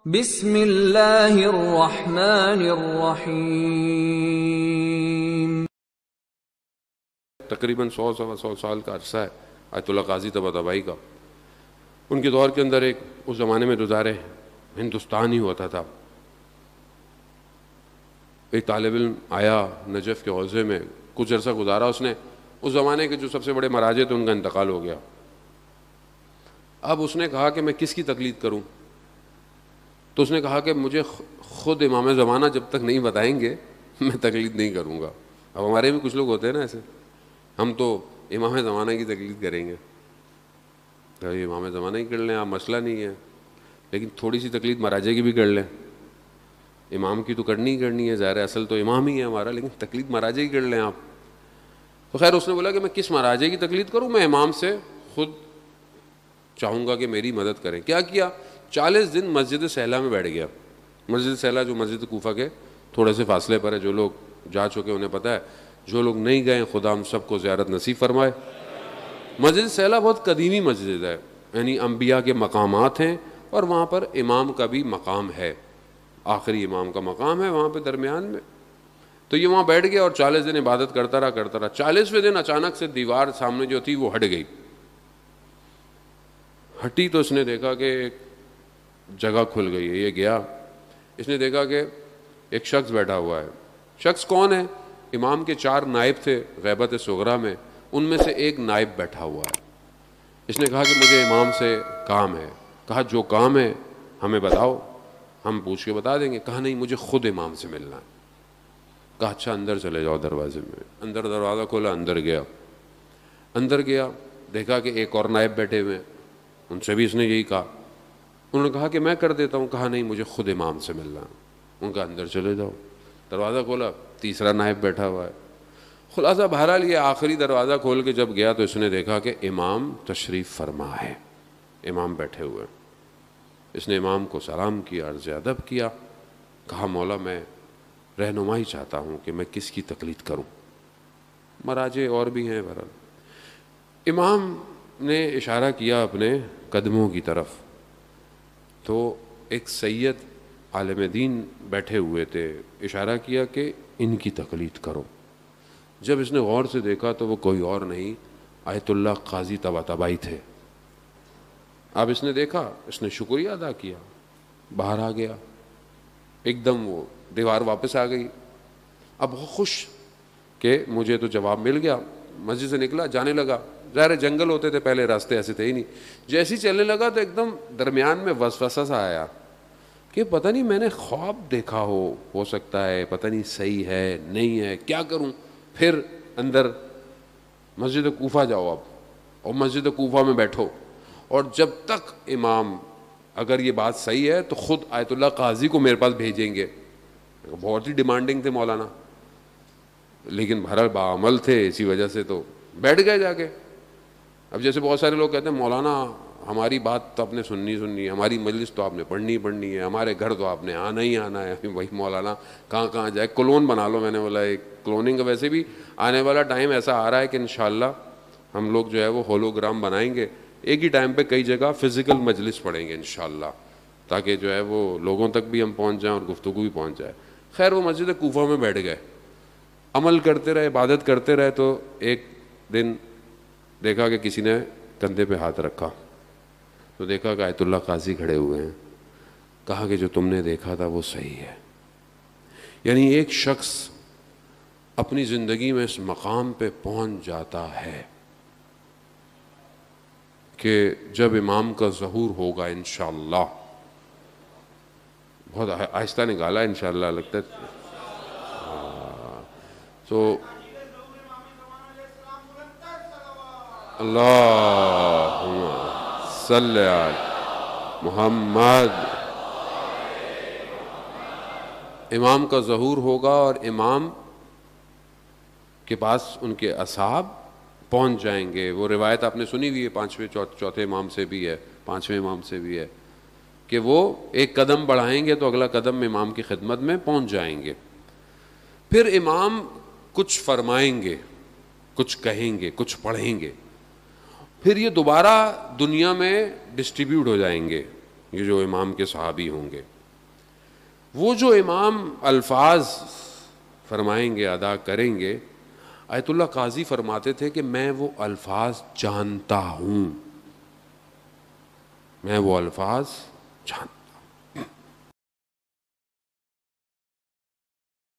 بسم اللہ الرحمن الرحیم۔ تقریباً 100 سال کا عرصہ ہے آیت اللہ قاضی طباطبائی کا۔ ان کے دور کے اندر اس زمانے میں گزارے ہندوستان ہی ہوتا تھا۔ ایک طالب علم آیا نجف کے حوزے میں، کچھ عرصہ گزارا اس نے۔ اس زمانے کے جو سب سے بڑے مراجع تھے ان کا انتقال ہو گیا۔ اب اس نے کہا کہ میں کس کی تقلید کروں؟ تو اس نے کہا کہ مجھے خود امام زمانہ جب تک نہیں بتائیں گے میں تقلید نہیں کروں گا۔ اب ہمارے بھی کچھ لوگ ہوتے ہیں نا ایسے، ہم تو امام زمانہ کی تقلید کریں گے، تو امام زمانہ ہی کر لیں آپ، مسئلہ نہیں ہے، لیکن تھوڑی سی تقلید مراجع کی بھی کر لیں۔ امام کی تو کرنی ہی کرنی ہے، ظاہر اصل تو امام ہی ہے ہمارا، لیکن تقلید مراجع کی کر لیں آپ۔ تو خیر اس نے بولا کہ میں کس مراجع کی تقلید کروں؟ میں امام سے خود چاہوں گا کہ میری مدد کریں۔ کیا کیا؟ 40 دن مسجد سہلا میں بیٹھ گیا۔ مسجد سہلا جو مسجد کوفہ کے تھوڑے سے فاصلے پر ہے، جو لوگ جا چکے انہیں پتہ ہے، جو لوگ نہیں گئے خدا ہم سب کو زیارت نصیب فرمائے۔ مسجد سہلا بہت قدیمی مسجد ہے، یعنی انبیاء کے مقامات ہیں، اور وہاں پر امام کا بھی مقام ہے، آخری امام کا مقام ہے وہاں پہ درمیان میں۔ تو یہ وہاں بیٹھ گیا اور 40 دن عبادت کرتا رہا 40ویں دن اچانک سے دیوار سامنے جو تھی وہ ہٹ گئی۔ ہٹی تو اس نے دیکھا کہ ایک جگہ کھل گئی ہے۔ یہ گیا، اس نے دیکھا کہ ایک شخص بیٹھا ہوا ہے۔ شخص کون ہے؟ امام کے 4 نائب تھے غیبت صغریٰ میں، ان میں سے ایک نائب بیٹھا ہوا ہے۔ اس نے کہا کہ مجھے امام سے کام ہے۔ کہا جو کام ہے ہمیں بتاؤ، ہم پوچھ کے بتا دیں گے۔ کہا نہیں، مجھے خود امام سے ملنا ہے۔ کہا اچھا اندر چلے جاؤ دروازے میں۔ اندر دروازہ کھولا، اندر گیا، دیکھا کہ ایک اور نائب بیٹھے ہوئے، ان سے بھی اس نے یہی کہا۔ انہوں نے کہا کہ میں کر دیتا ہوں۔ کہا نہیں، مجھے خود امام سے ملنا ہے۔ ان کا اندر چلے جاؤ۔ دروازہ کھولا، تیسرا نائب بیٹھا ہوا ہے۔ خلاصہ بہرحال یہ آخری دروازہ کھول کے جب گیا تو اس نے دیکھا کہ امام تشریف فرما ہے، امام بیٹھے ہوئے۔ اس نے امام کو سلام کیا، عرض ادب کیا، کہا مولا میں رہنمائی چاہتا ہوں کہ میں کس کی تقلید کروں، مراجع اور بھی ہیں بہرحال۔ امام نے اشارہ کیا اپنے قدموں کی طرف، تو ایک سید عالم دین بیٹھے ہوئے تھے، اشارہ کیا کہ ان کی تقلید کرو۔ جب اس نے غور سے دیکھا تو وہ کوئی اور نہیں، آیت اللہ قاضی طباطبائی تھے۔ اب اس نے دیکھا، اس نے شکریہ ادا کیا، باہر آ گیا، ایک دم وہ دیوار واپس آ گئی۔ اب بہت خوش کہ مجھے تو جواب مل گیا۔ مسجد سے نکلا، جانے لگا، ظاہر جنگل ہوتے تھے پہلے، راستے ایسے تھے ہی نہیں۔ جیسے ہی چلنے لگا تو ایک دم درمیان میں وسوسہ سا آیا کہ پتہ نہیں میں نے خواب دیکھا ہو سکتا ہے، پتہ نہیں صحیح ہے نہیں ہے، کیا کروں؟ پھر اندر مسجد کوفہ جاؤ اب، اور مسجد کوفہ میں بیٹھو، اور جب تک امام اگر یہ بات صحیح ہے تو خود آیت اللہ قاضی کو میرے پاس بھیجیں گے۔ بہت ہی ڈیمانڈنگ تھے مولانا، لیکن بہرحال باعمل تھے، اسی وجہ سے تو بیٹھ گئے جا کے۔ اب جیسے بہت سارے لوگ کہتے ہیں مولانا ہماری بات تو آپ نے سننی ہے، ہماری مجلس تو آپ نے پڑھنی ہے، ہمارے گھر تو آپ نے آنا ہی آنا ہے۔ وہی مولانا کہاں جائے، کلون بنا لو۔ میں نے بولا ایک کلوننگ کا ویسے بھی آنے والا ٹائم ایسا آ رہا ہے کہ انشاءاللہ ہم لوگ جو ہے وہ ہولوگرام بنائیں گے، ایک ہی ٹائم پہ کئی جگہ فزیکل مجلس پڑھیں گے انشاءاللہ، تاکہ جو ہے وہ لوگوں تک بھی ہم پہنچ جائیں اور گفتگو بھی پہنچ جائے۔ خیر وہ مسجد کوفہ میں بیٹھ گئے، عمل کرتے رہے، عبادت کرتے رہے۔ تو ایک دن دیکھا کہ کسی نے کندھے پہ ہاتھ رکھا، تو دیکھا کہ آیت اللہ قاضی کھڑے ہوئے ہیں۔ کہا کہ جو تم نے دیکھا تھا وہ صحیح ہے۔ یعنی ایک شخص اپنی زندگی میں اس مقام پہ پہنچ جاتا ہے کہ جب امام کا ظہور ہوگا انشاءاللہ، بہت آہستہ نکالا انشاءاللہ لگتا ہے تو اللہم صلی علی محمد۔ امام کا ظہور ہوگا اور امام کے پاس ان کے اصحاب پہنچ جائیں گے۔ وہ روایت آپ نے سنی ہوئی ہے، چوتھے امام سے بھی ہے، 5ویں امام سے بھی ہے، کہ وہ ایک قدم بڑھائیں گے تو اگلا قدم امام کی خدمت میں پہنچ جائیں گے۔ پھر امام کچھ فرمائیں گے، کچھ کہیں گے، کچھ پڑھیں گے، پھر یہ دوبارہ دنیا میں ڈسٹریبیوٹ ہو جائیں گے، یہ جو امام کے صحابی ہوں گے۔ وہ جو امام الفاظ فرمائیں گے، ادا کریں گے، آیت اللہ قاضی فرماتے تھے کہ میں وہ الفاظ جانتا ہوں، میں وہ الفاظ جانتا